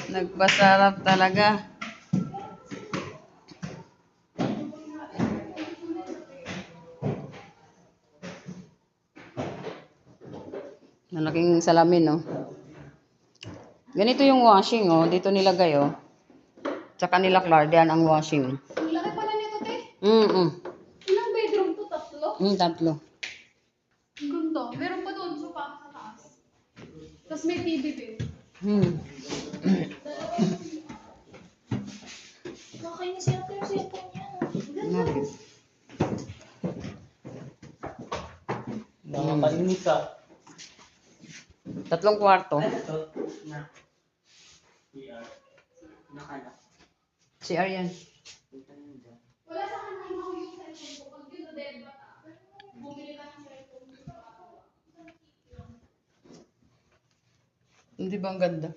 Nagpasarap talaga. Malaking salamin, no? Ganito yung washing, oh. Dito nilagay, oh. Tsaka nilaklardan ang washing. Ang laki pala nito, te. Ilang bedroom to? 3? 3. Ang ganda. Meron pa doon, sofa sa taas. Tapos may TV din. Nakakainis yata yung cellphone niya. Okay. Nakakainis ka. 3 kwarto. CR yan. Wala sa kanya yung cellphone ko. Pag dito, dead bata. Bumili ka ng cellphone. Hindi ba ang ganda?